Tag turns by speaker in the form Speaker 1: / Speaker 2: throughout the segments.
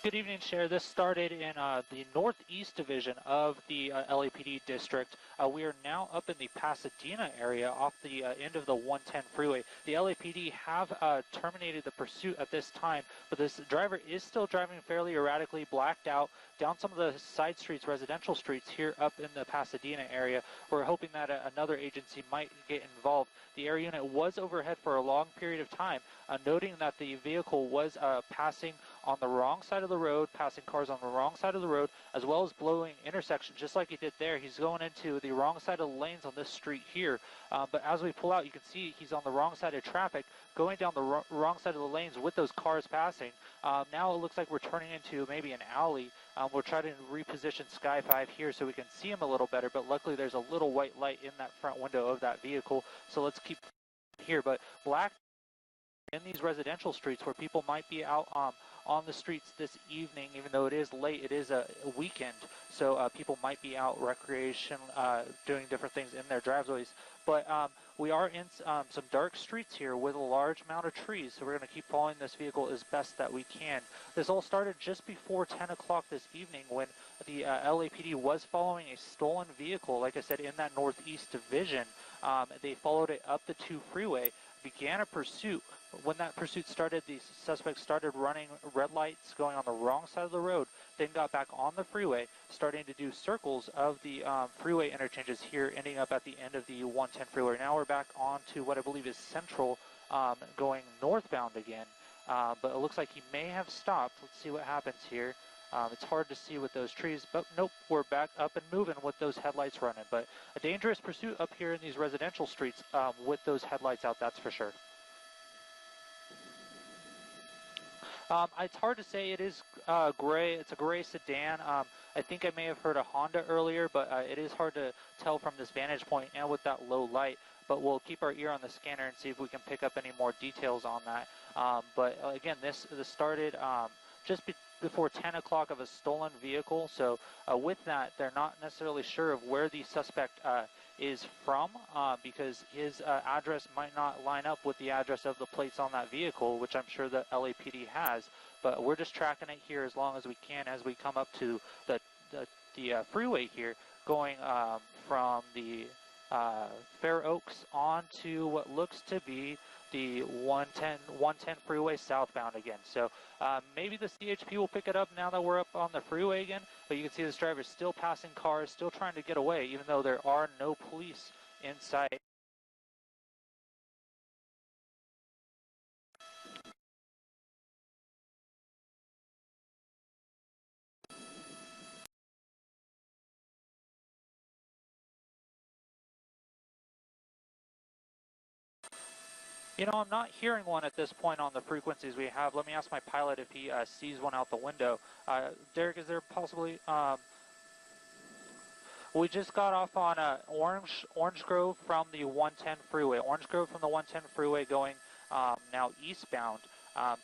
Speaker 1: Good evening, Chair. This started in the Northeast Division of the LAPD district. We are now up in the Pasadena area off the end of the 110 freeway. The LAPD have terminated the pursuit at this time, but this driver is still driving fairly erratically, blacked out, down some of the side streets, residential streets here up in the Pasadena area. We're hoping that another agency might get involved. The air unit was overhead for a long period of time, noting that the vehicle was passing on the wrong side of the road, passing cars on the wrong side of the road, as well as blowing intersections, just like he did there. He's going into the wrong side of the lanes on this street here. But as we pull out, you can see he's on the wrong side of traffic, going down the wrong side of the lanes with those cars passing. Now it looks like we're turning into maybe an alley. We're trying to reposition Sky 5 here so we can see him a little better, but luckily there's a little white light in that front window of that vehicle. So let's keep here. But black in these residential streets where people might be out on the streets this evening, even though it is late, it is a weekend, so people might be out recreation, doing different things in their driveways. But we are in some dark streets here with a large amount of trees, so we're going to keep following this vehicle as best that we can. This all started just before 10 o'clock this evening when the LAPD was following a stolen vehicle, like I said, in that Northeast Division. They followed it up the 2 freeway, began a pursuit. When that pursuit started, the suspects started running red lights, going on the wrong side of the road, then got back on the freeway, starting to do circles of the freeway interchanges here, ending up at the end of the 110 freeway. Now we're back on to what I believe is Central, going northbound again. But it looks like he may have stopped. Let's see what happens here. It's hard to see with those trees, but nope, we're back up and moving with those headlights running. But a dangerous pursuit up here in these residential streets with those headlights out, that's for sure. It's hard to say. It is gray. It's a gray sedan. I think I may have heard a Honda earlier, but it is hard to tell from this vantage point and with that low light. But we'll keep our ear on the scanner and see if we can pick up any more details on that. But again, this started just before 10 o'clock of a stolen vehicle. So with that, they're not necessarily sure of where the suspect is from, because his address might not line up with the address of the plates on that vehicle, which I'm sure the LAPD has. But we're just tracking it here as long as we can as we come up to the freeway here, going from the Fair Oaks on to what looks to be the 110 freeway southbound again. So maybe the CHP will pick it up now that we're up on the freeway again, but you can see this driver is still passing cars, still trying to get away, even though there are no police in sight. You know, I'm not hearing one at this point on the frequencies we have. Let me ask my pilot if he sees one out the window. Derek, is there possibly... we just got off on Orange Grove from the 110 freeway. Orange Grove from the 110 freeway going now eastbound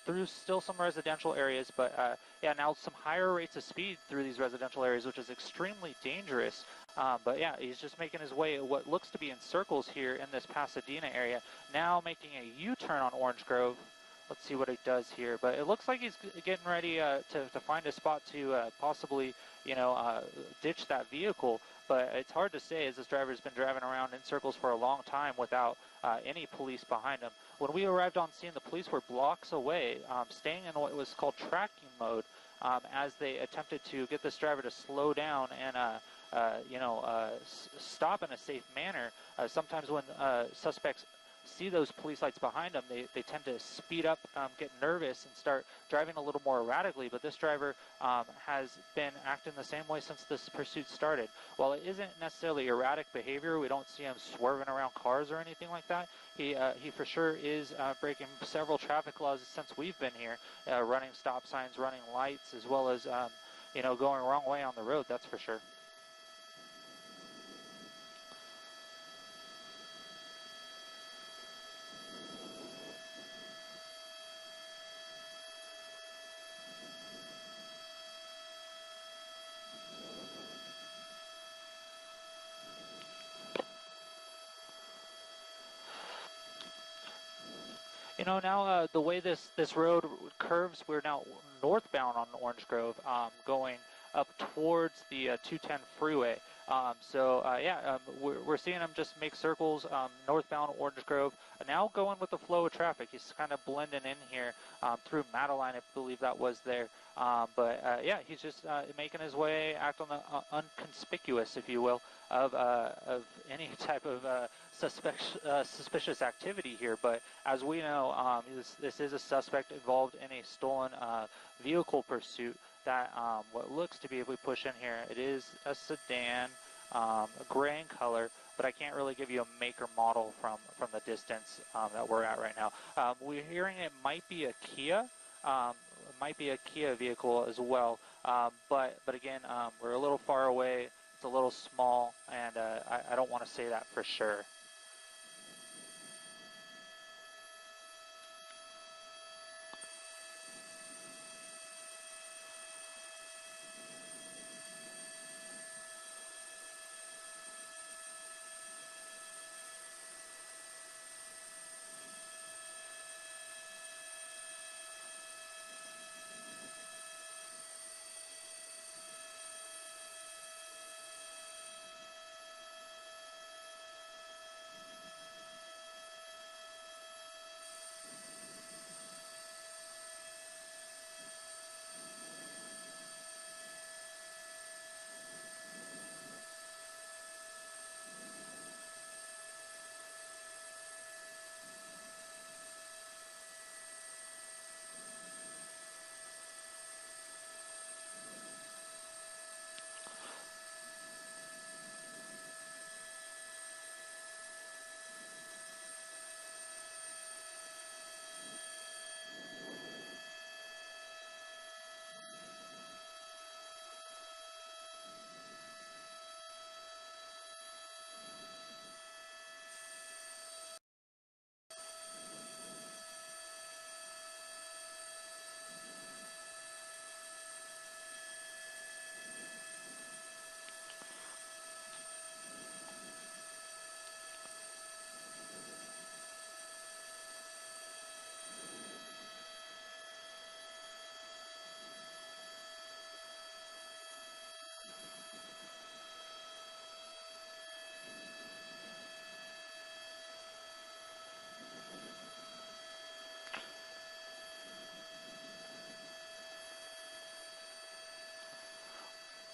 Speaker 1: through still some residential areas, but yeah, now some higher rates of speed through these residential areas, which is extremely dangerous. But yeah, he's just making his way what looks to be in circles here in this Pasadena area, now making a U-turn on Orange Grove. Let's see what he does here. But it looks like he's getting ready to find a spot to possibly, you know, ditch that vehicle. But it's hard to say, as this driver's been driving around in circles for a long time without any police behind him. When we arrived on scene, the police were blocks away, staying in what was called tracking mode, as they attempted to get this driver to slow down and stop in a safe manner. Sometimes when suspects see those police lights behind them, they tend to speed up, get nervous, and start driving a little more erratically. But this driver has been acting the same way since this pursuit started. While it isn't necessarily erratic behavior, we don't see him swerving around cars or anything like that. He for sure is breaking several traffic laws since we've been here, running stop signs, running lights, as well as going wrong way on the road. That's for sure. You know, now the way this road curves, we're now northbound on Orange Grove, going up towards the 210 freeway. Yeah, we're seeing him just make circles northbound Orange Grove. Now going with the flow of traffic, he's kind of blending in here through Madeline, I believe that was there. Yeah, he's just making his way, act on the unconspicuous, if you will, of any type of suspicious activity here. But as we know, this is a suspect involved in a stolen vehicle pursuit. That what looks to be, if we push in here, it is a sedan, gray in color, but I can't really give you a make or model from the distance that we're at right now. We're hearing it might be a Kia. It might be a Kia vehicle as well, but again, we're a little far away. It's a little small, and I don't want to say that for sure.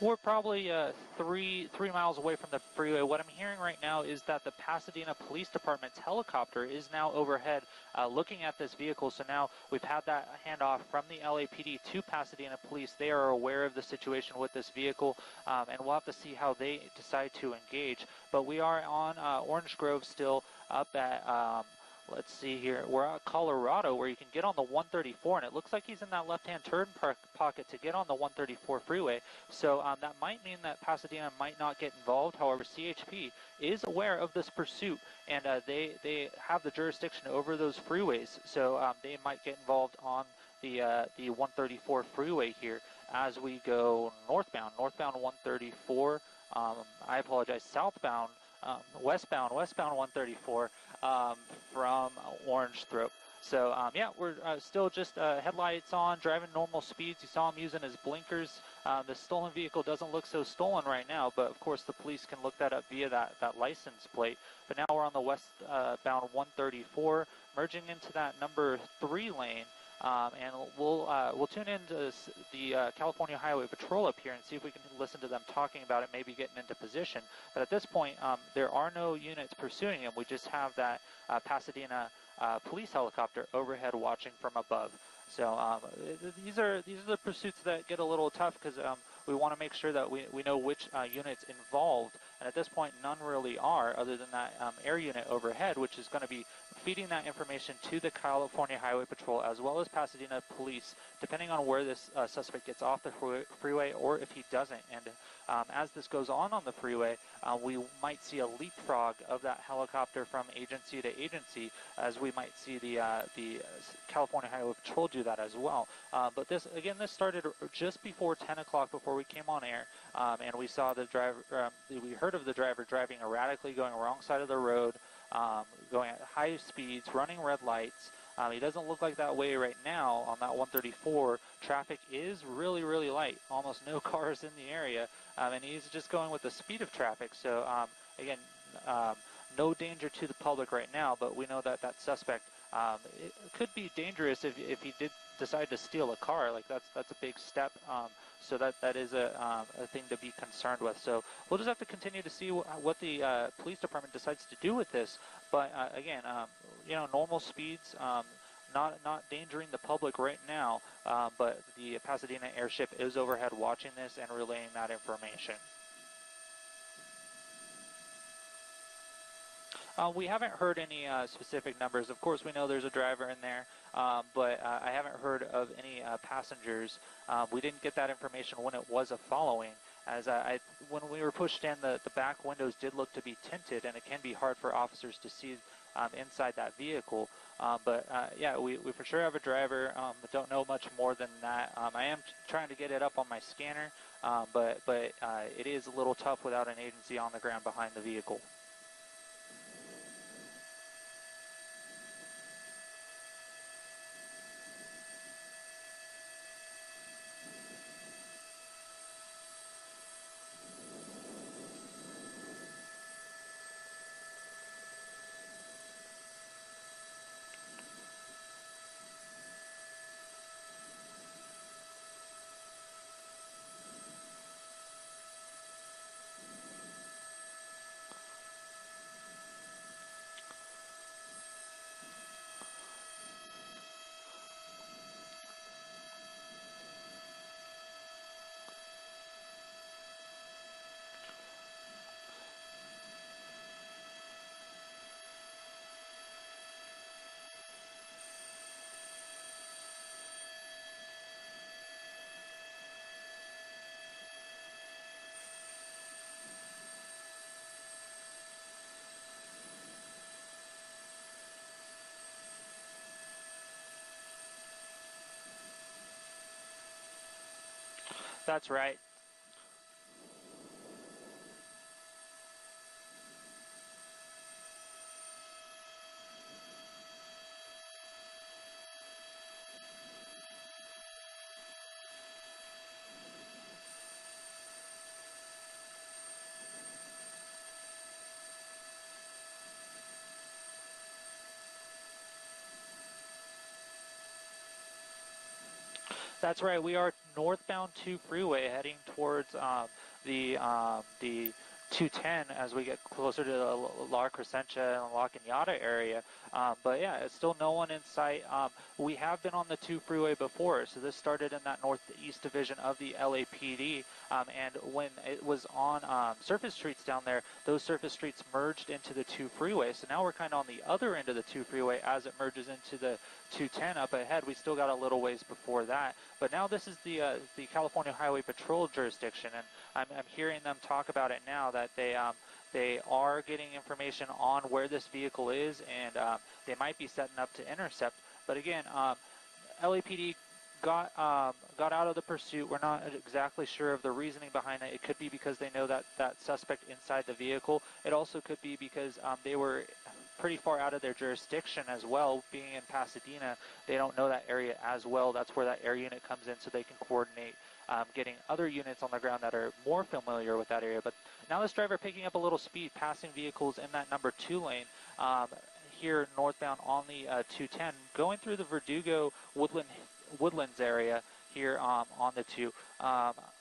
Speaker 1: We're probably three miles away from the freeway. What I'm hearing right now is that the Pasadena Police Department's helicopter is now overhead looking at this vehicle. So now we've had that handoff from the LAPD to Pasadena Police. They are aware of the situation with this vehicle, and we'll have to see how they decide to engage. But we are on Orange Grove still, up at let's see here. We're at Colorado, where you can get on the 134, and it looks like he's in that left-hand turn pocket to get on the 134 freeway. So that might mean that Pasadena might not get involved. However, CHP is aware of this pursuit, and they have the jurisdiction over those freeways. So they might get involved on the 134 freeway here as we go northbound 134. I apologize, southbound. Westbound 134 from Orange Throat. So yeah, we're still just headlights on, driving normal speeds. You saw him using his blinkers. The stolen vehicle doesn't look so stolen right now, but of course the police can look that up via that license plate. But now we're on the westbound 134, merging into that number 3 lane. And we'll tune into the California Highway Patrol up here and see if we can listen to them talking about it, maybe getting into position. But at this point, there are no units pursuing him. We just have that Pasadena police helicopter overhead watching from above. So these are the pursuits that get a little tough because we want to make sure that we know which units involved. And at this point, none really are, other than that air unit overhead, which is going to be feeding that information to the California Highway Patrol as well as Pasadena Police, depending on where this suspect gets off the freeway or if he doesn't. And as this goes on the freeway, we might see a leapfrog of that helicopter from agency to agency, as we might see the California Highway Patrol do that as well. But this started just before 10 o'clock, before we came on air, and we saw the driver. We heard of the driver driving erratically, going wrong side of the road, going at high speeds, running red lights. He doesn't look like that way right now on that 134. Traffic is really, really light, almost no cars in the area, and he's just going with the speed of traffic. So again, um, no danger to the public right now, but we know that that suspect it could be dangerous if he did decide to steal a car. Like that's a big step. So that is a thing to be concerned with. So we'll just have to continue to see what the police department decides to do with this. But again, you know, normal speeds. Not endangering the public right now, but the Pasadena airship is overhead watching this and relaying that information. We haven't heard any specific numbers. Of course, we know there's a driver in there, but I haven't heard of any passengers. We didn't get that information when it was a following. As when we were pushed in, the back windows did look to be tinted, and it can be hard for officers to see inside that vehicle. But yeah, we for sure have a driver. Don't know much more than that. I am trying to get it up on my scanner, but it is a little tough without an agency on the ground behind the vehicle. That's right. That's right. We are northbound 2 freeway heading towards the 210 as we get closer to the La Crescencia and La Cañada area. But yeah, it's still no one in sight. We have been on the 2 freeway before, so this started in that northeast division of the LAPD. And when it was on surface streets down there, those surface streets merged into the 2 freeway. So now we're kind of on the other end of the 2 freeway as it merges into the 210 up ahead. We still got a little ways before that. But now this is the California Highway Patrol jurisdiction, and I'm hearing them talk about it now that they are getting information on where this vehicle is, and they might be setting up to intercept. But again, LAPD got out of the pursuit. We're not exactly sure of the reasoning behind it. It could be because they know that suspect inside the vehicle. It also could be because they were pretty far out of their jurisdiction as well. Being in Pasadena, they don't know that area as well. That's where that air unit comes in, so they can coordinate getting other units on the ground that are more familiar with that area. But now this driver picking up a little speed, passing vehicles in that number 2 lane here northbound on the 210, going through the Verdugo Woodlands area here on the 2.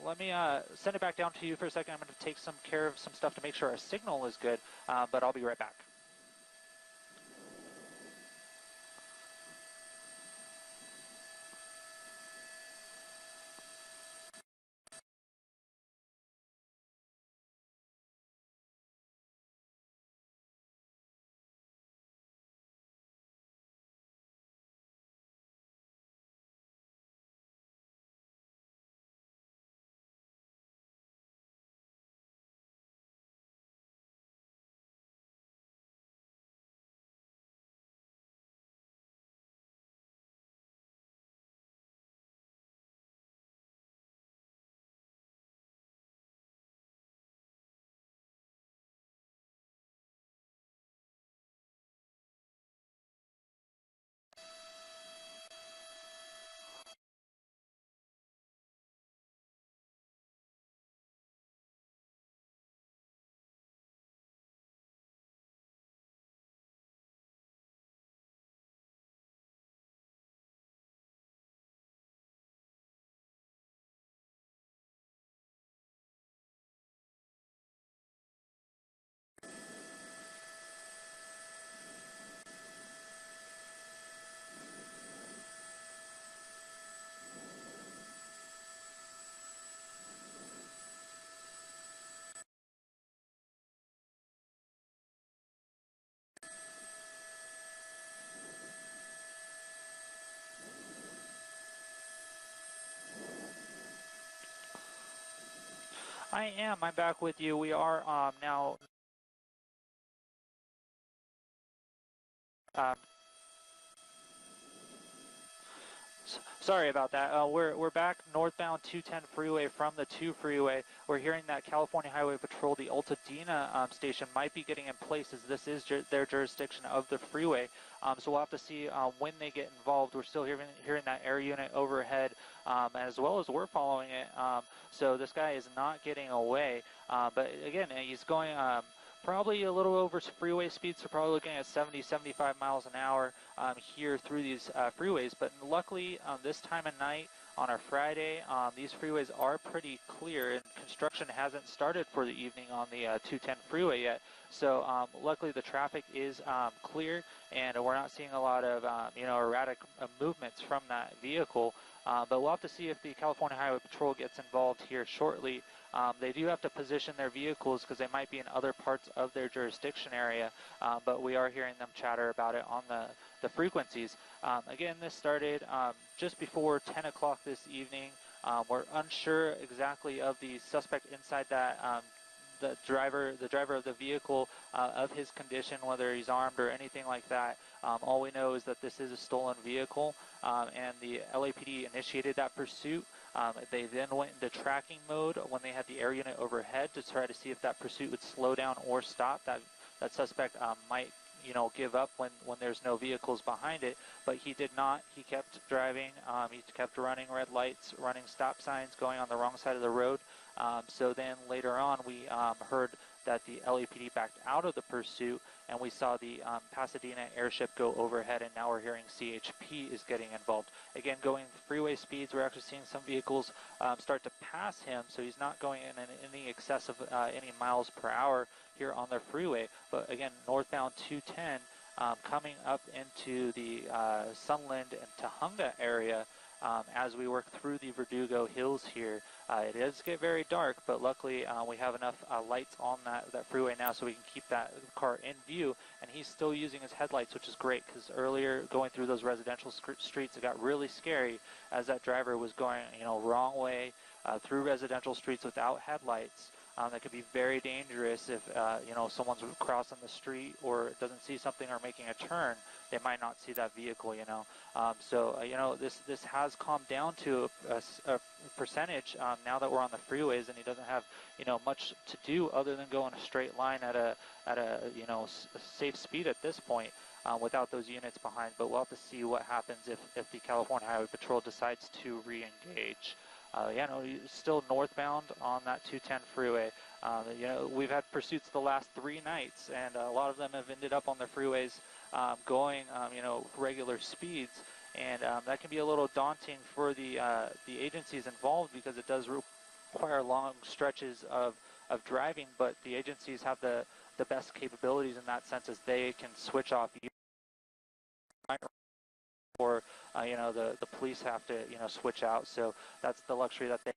Speaker 1: Let me send it back down to you for a second. I'm going to take some care of some stuff to make sure our signal is good, but I'll be right back. I am. I'm back with you. We are now. Um, Sorry about that. We're back northbound 210 freeway from the 2 freeway. We're hearing that California Highway Patrol, the Altadena station, might be getting in place as this is their jurisdiction of the freeway. So we'll have to see when they get involved. We're still hearing that air unit overhead, as well as we're following it. So this guy is not getting away. But again, he's going probably a little over freeway speeds, so probably looking at 70, 75 miles an hour here through these freeways. But luckily, this time of night on our Friday, these freeways are pretty clear, and construction hasn't started for the evening on the 210 freeway yet. So luckily, the traffic is clear, and we're not seeing a lot of erratic movements from that vehicle. But we'll have to see if the California Highway Patrol gets involved here shortly. They do have to position their vehicles because they might be in other parts of their jurisdiction area, but we are hearing them chatter about it on the frequencies. Again, this started just before 10 o'clock this evening. We're unsure exactly of the suspect inside that the driver of the vehicle, of his condition, whether he's armed or anything like that. All we know is that this is a stolen vehicle, and the LAPD initiated that pursuit. They then went into tracking mode when they had the air unit overhead to try to see if that pursuit would slow down or stop. That suspect might give up when there's no vehicles behind it, but he did not. He kept driving. He kept running red lights, running stop signs, going on the wrong side of the road. So then later on, we heard that the LAPD backed out of the pursuit, and we saw the Pasadena airship go overhead, and now we're hearing CHP is getting involved. Again, going freeway speeds, we're actually seeing some vehicles start to pass him, so he's not going in any excess of any miles per hour here on the freeway. But again, northbound 210 coming up into the Sunland and Tujunga area as we work through the Verdugo Hills here. It does get very dark, but luckily we have enough lights on that freeway now so we can keep that car in view, and he's still using his headlights, which is great, because earlier going through those residential streets, it got really scary as that driver was going wrong way through residential streets without headlights. That could be very dangerous if someone's crossing the street or doesn't see something or making a turn. They might not see that vehicle. This has calmed down to a percentage now that we're on the freeways, and he doesn't have much to do other than go in a straight line at a safe speed at this point. Without those units behind, but we'll have to see what happens if the California Highway Patrol decides to re-engage. Still northbound on that 210 freeway. We've had pursuits the last 3 nights, and a lot of them have ended up on the freeways going, regular speeds, and that can be a little daunting for the agencies involved, because it does require long stretches of driving, but the agencies have the best capabilities in that sense, as they can switch off or the police have to switch out. So that's the luxury that they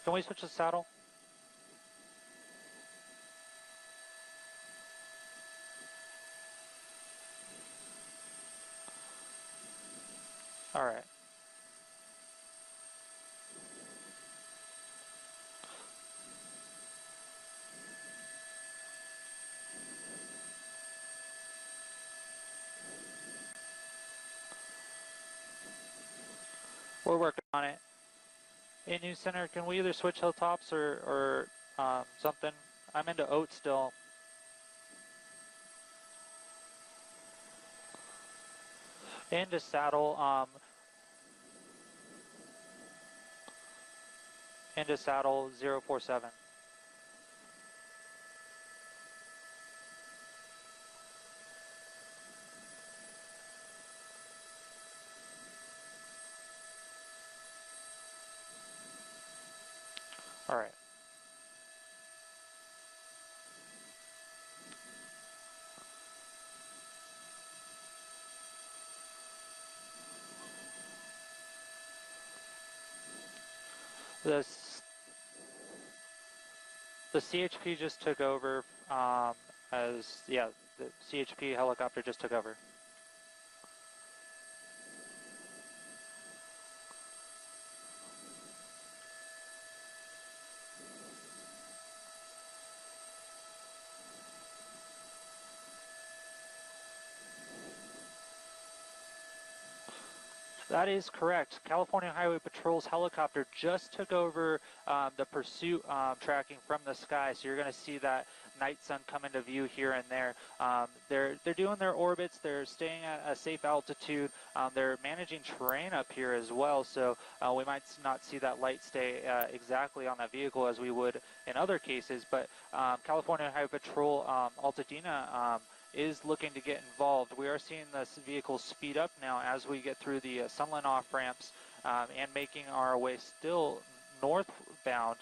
Speaker 1: can we switch the saddle? All right. We're working on it. Hey, News Center, can we either switch hilltops or something? I'm into oat still. Into saddle. Into saddle 047. All right. This The CHP just took over yeah, the CHP helicopter just took over. That is correct. California Highway Patrol's helicopter just took over the pursuit tracking from the sky. So you're going to see that night sun come into view here and there. They're doing their orbits. They're staying at a safe altitude. They're managing terrain up here as well. So we might not see that light stay exactly on that vehicle as we would in other cases. But California Highway Patrol Altadena is looking to get involved. We are seeing this vehicle speed up now as we get through the Sunland off ramps and making our way still northbound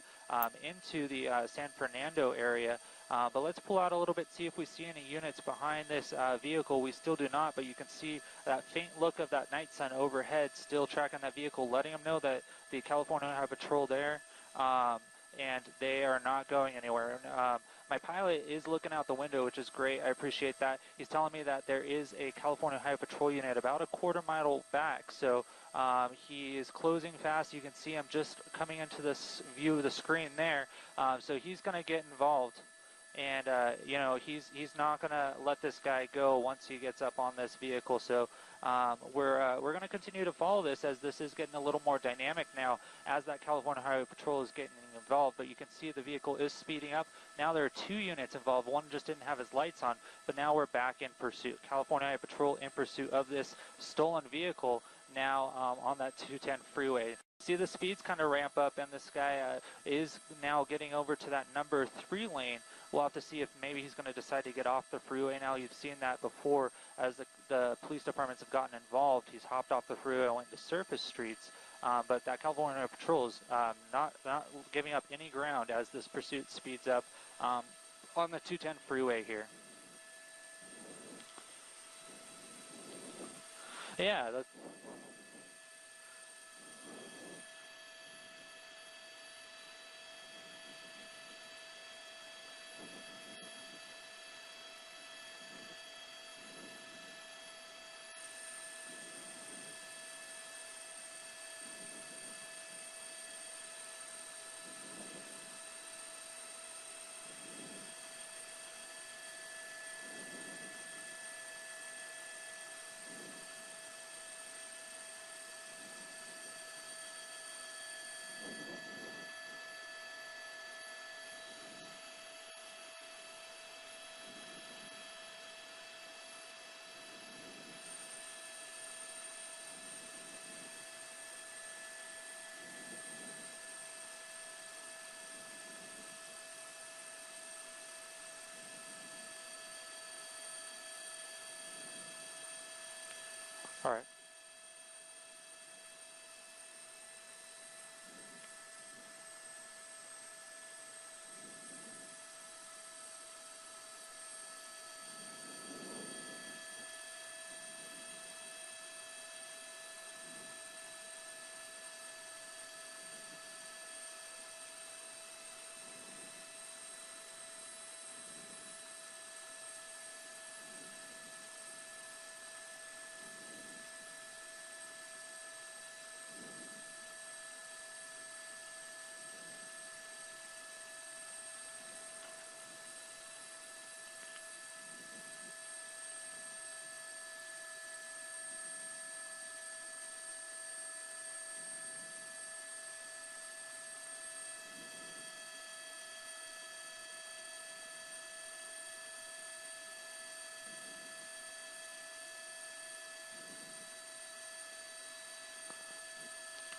Speaker 1: into the San Fernando area. But let's pull out a little bit, see if we see any units behind this vehicle. We still do not, but you can see that faint look of that night sun overhead still tracking that vehicle, letting them know that the California Highway Patrol there, and they are not going anywhere. My pilot is looking out the window, which is great. I appreciate that. He's telling me that there is a California Highway Patrol unit about a quarter-mile back. So he is closing fast. You can see him just coming into this view of the screen there. So he's going to get involved. And, you know, he's not going to let this guy go once he gets up on this vehicle. So we're going to continue to follow this as this is getting a little more dynamic now as that California Highway Patrol is getting involved. But you can see the vehicle is speeding up. Now there are 2 units involved. One just didn't have his lights on, but now we're back in pursuit. California Highway Patrol in pursuit of this stolen vehicle now on that 210 freeway. See the speeds kind of ramp up, and this guy is now getting over to that number 3 lane. We'll have to see if maybe he's going to decide to get off the freeway now. You've seen that before as the police departments have gotten involved. He's hopped off the freeway and went to surface streets. But that California Patrol is not giving up any ground as this pursuit speeds up on the 210 freeway here. Yeah. All right.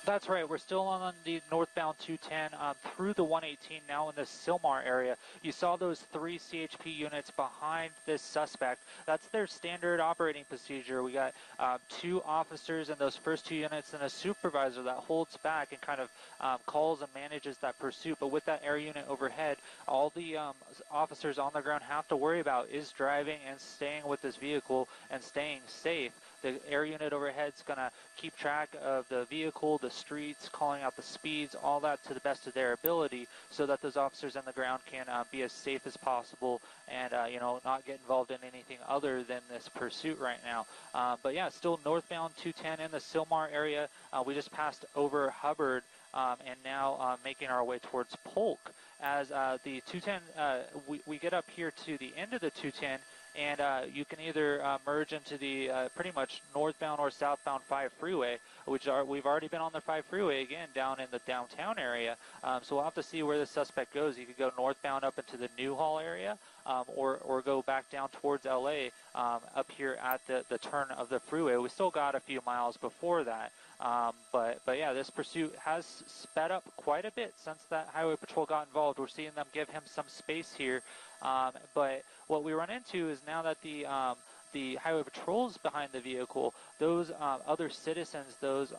Speaker 1: That's right. We're still on the northbound 210 through the 118 now in the Sylmar area. You saw those 3 CHP units behind this suspect. That's their standard operating procedure. We got 2 officers in those first 2 units and a supervisor that holds back and kind of calls and manages that pursuit. But with that air unit overhead, all the officers on the ground have to worry about is driving and staying with this vehicle and staying safe. The air unit overhead is going to keep track of the vehicle, the streets, calling out the speeds, all that to the best of their ability, so that those officers on the ground can be as safe as possible and not get involved in anything other than this pursuit right now. But yeah, still northbound 210 in the Sylmar area. We just passed over Hubbard and now making our way towards Polk. As the 210, we get up here to the end of the 210, and you can either merge into the pretty much northbound or southbound 5 freeway, which we've already been on the 5 freeway again down in the downtown area. So we'll have to see where the suspect goes. You could go northbound up into the Newhall area, or go back down towards LA up here at the turn of the freeway. We still got a few miles before that. But yeah, this pursuit has sped up quite a bit since that Highway Patrol got involved. We're seeing them give him some space here. But what we run into is now that the Highway Patrol's behind the vehicle, those other citizens, those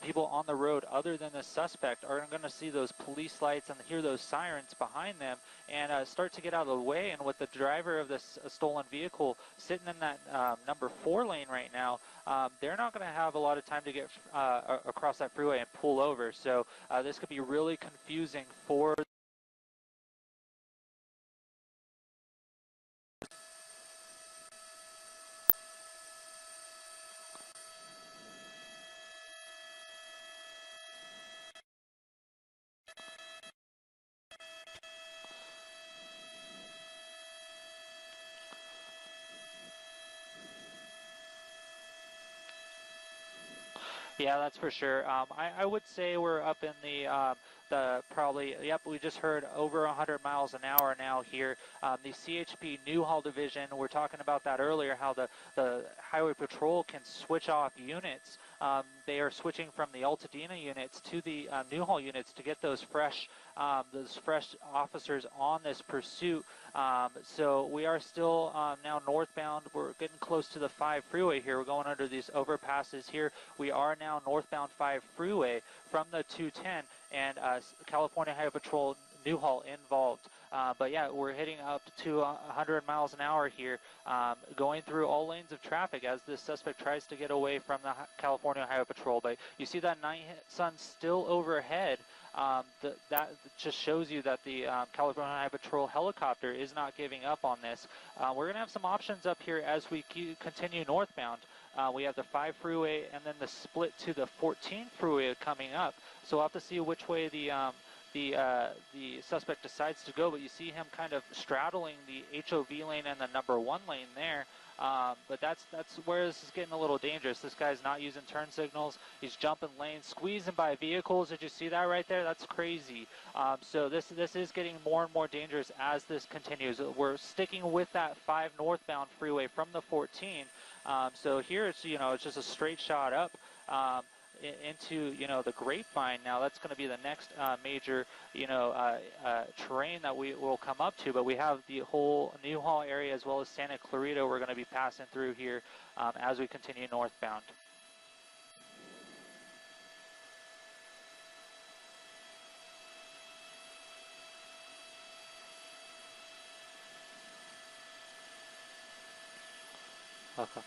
Speaker 1: people on the road other than the suspect are going to see those police lights and hear those sirens behind them and start to get out of the way. And with the driver of this stolen vehicle sitting in that number 4 lane right now, they're not going to have a lot of time to get across that freeway and pull over. So this could be really confusing for Yeah, that's for sure. I would say we're up in the probably, yep, we just heard over 100 miles an hour now here. The CHP Newhall Division, we're talking about that earlier, how the Highway Patrol can switch off units. They are switching from the Altadena units to the Newhall units to get those fresh officers on this pursuit. So we are still now northbound. We're getting close to the 5 freeway here. We're going under these overpasses here. We are now northbound 5 freeway from the 210 and California Highway Patrol Newhall involved. But yeah, we're hitting up to 100 miles an hour here, going through all lanes of traffic as this suspect tries to get away from the California Highway Patrol. But you see that night sun still overhead. That just shows you that the California Highway Patrol helicopter is not giving up on this. We're going to have some options up here as we continue northbound. We have the 5 freeway and then the split to the 14 freeway coming up. So we'll have to see which way the suspect decides to go, but you see him kind of straddling the HOV lane and the number 1 lane there. But that's where this is getting a little dangerous. This guy's not using turn signals. He's jumping lanes, squeezing by vehicles. Did you see that right there? That's crazy. So this is getting more and more dangerous as this continues. We're sticking with that 5 northbound freeway from the 14. So here it's it's just a straight shot up. Into the Grapevine. Now that's going to be the next major terrain that we will come up to, but we have the whole Newhall area as well as Santa Clarita we're going to be passing through here as we continue northbound. Okay.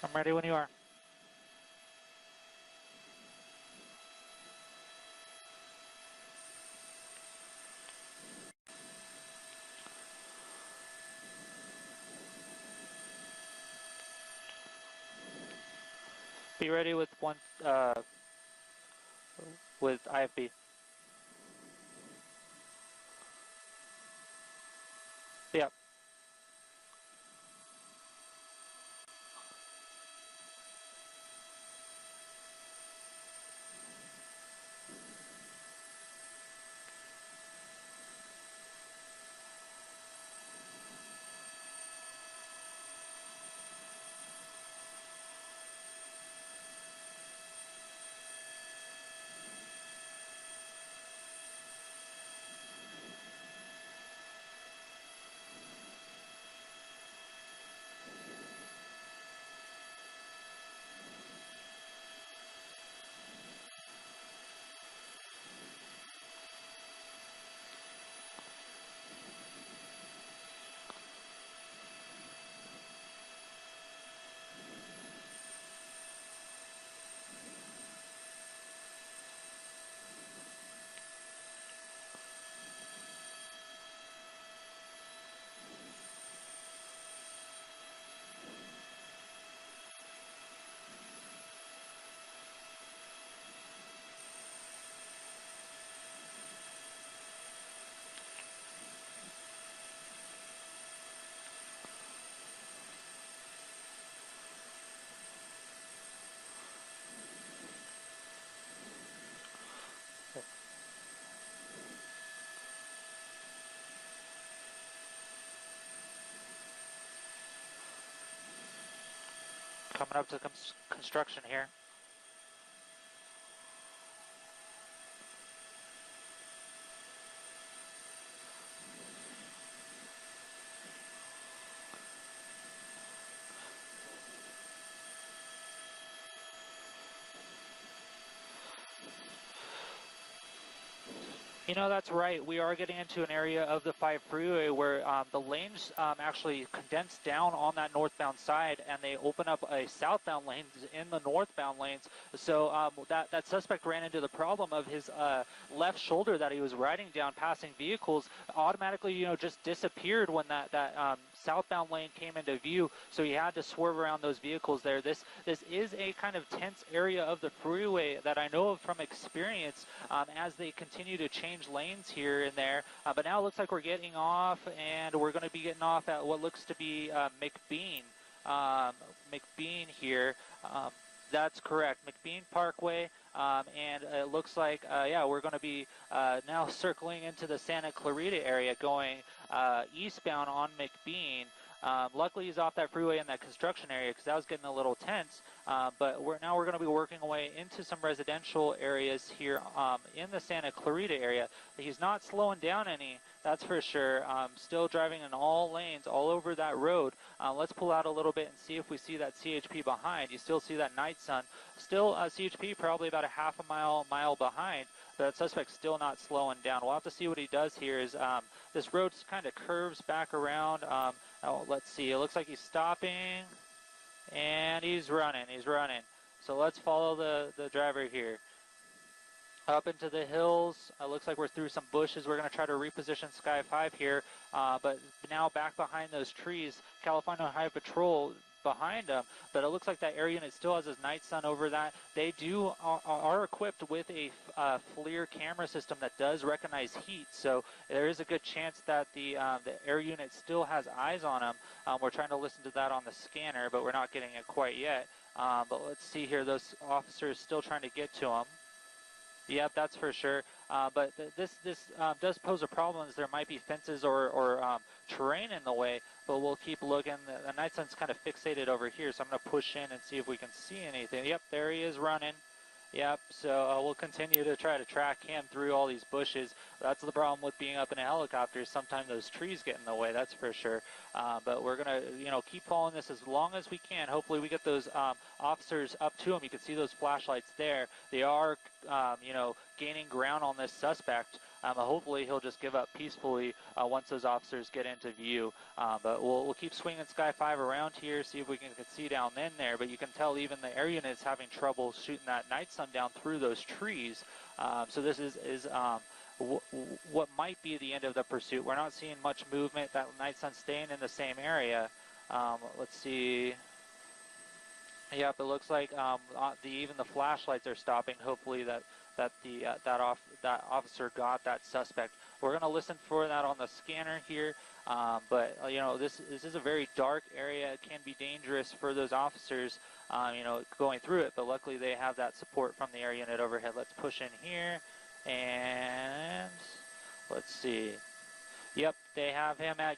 Speaker 1: I'm ready when you are. Be ready with with IFB. Yep. coming up to construction here. You know, that's right. We are getting into an area of the 5 freeway where the lanes actually condense down on that northbound side, and they open up a southbound lanes in the northbound lanes. So that suspect ran into the problem of his left shoulder that he was riding down, passing vehicles, automatically, you know, just disappeared when that southbound lane came into view. So he had to swerve around those vehicles there. This is a kind of tense area of the freeway that I know of from experience as they continue to change lanes here and there. But now it looks like we're getting off, and we're going to be getting off at what looks to be McBean. McBean here. That's correct, McBean Parkway. And it looks like, yeah, we're going to be now circling into the Santa Clarita area, going eastbound on McBean. Luckily, he's off that freeway in that construction area because that was getting a little tense. But we're going to be working away into some residential areas here in the Santa Clarita area. He's not slowing down any, that's for sure. Still driving in all lanes all over that road. Let's pull out a little bit and see if we see that CHP behind. You still see that night sun. Still CHP probably about a half a mile behind. The suspect's still not slowing down. We'll have to see what he does here. Is this road kind of curves back around. Oh, let's see. It looks like he's stopping, and he's running. So let's follow the driver here. Up into the hills. Looks like we're through some bushes. We're going to try to reposition Sky 5 here, but now back behind those trees, California Highway Patrol behind them, but it looks like that area unit still has his night sun over that. They are equipped with a FLIR camera system that does recognize heat, so there is a good chance that the air unit still has eyes on him. We're trying to listen to that on the scanner, but we're not getting it quite yet. But let's see here, those officers still trying to get to him. Yep, that's for sure. But this does pose a problem, as there might be fences or terrain in the way, but we'll keep looking. The night sun's kind of fixated over here, so I'm going to push in and see if we can see anything. Yep, there he is running. Yep, so we'll continue to try to track him through all these bushes. That's the problem with being up in a helicopter. Sometimes those trees get in the way, that's for sure. But we're going to, keep following this as long as we can. Hopefully we get those officers up to him. You can see those flashlights there. They are, gaining ground on this suspect. Hopefully he'll just give up peacefully once those officers get into view. But we'll keep swinging Sky 5 around here, see if we can see down in there. But you can tell even the air unit's having trouble shooting that night sun down through those trees. So this is what might be the end of the pursuit. We're not seeing much movement. That night sun staying in the same area. Let's see. Yep, it looks like even the flashlights are stopping. Hopefully that officer got that suspect. We're going to listen for that on the scanner here. But this is a very dark area. It can be dangerous for those officers, going through it. But luckily they have that support from the air unit overhead. Let's push in here, and let's see. Yep, they have him at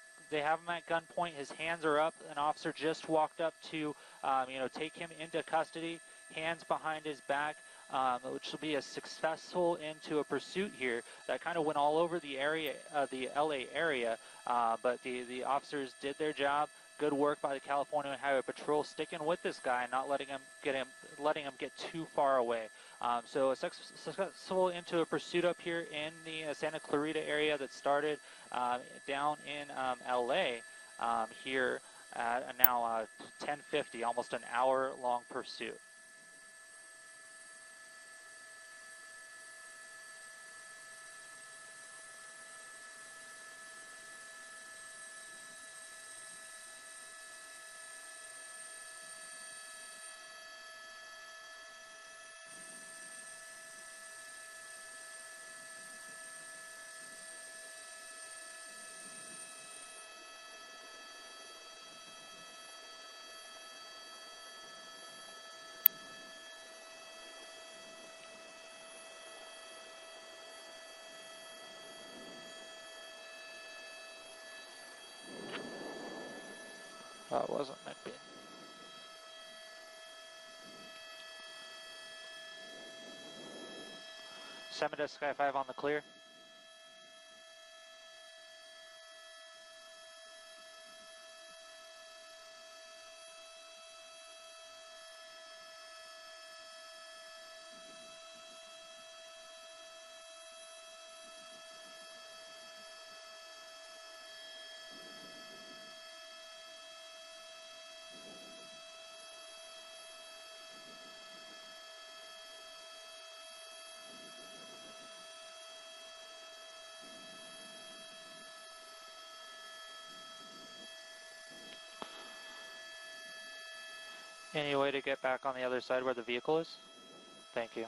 Speaker 1: gunpoint. His hands are up. An officer just walked up to, take him into custody. Hands behind his back. Which will be a successful into a pursuit here that kind of went all over the area, the LA area. But the officers did their job. Good work by the California Highway Patrol, sticking with this guy, not letting him get too far away. So a successful into a pursuit up here in the Santa Clarita area that started down in LA here at now 10:50, almost an hour-long pursuit. It wasn't McBean. Yosemite Sky 5 on the clear. Any way to get back on the other side where the vehicle is? Thank you.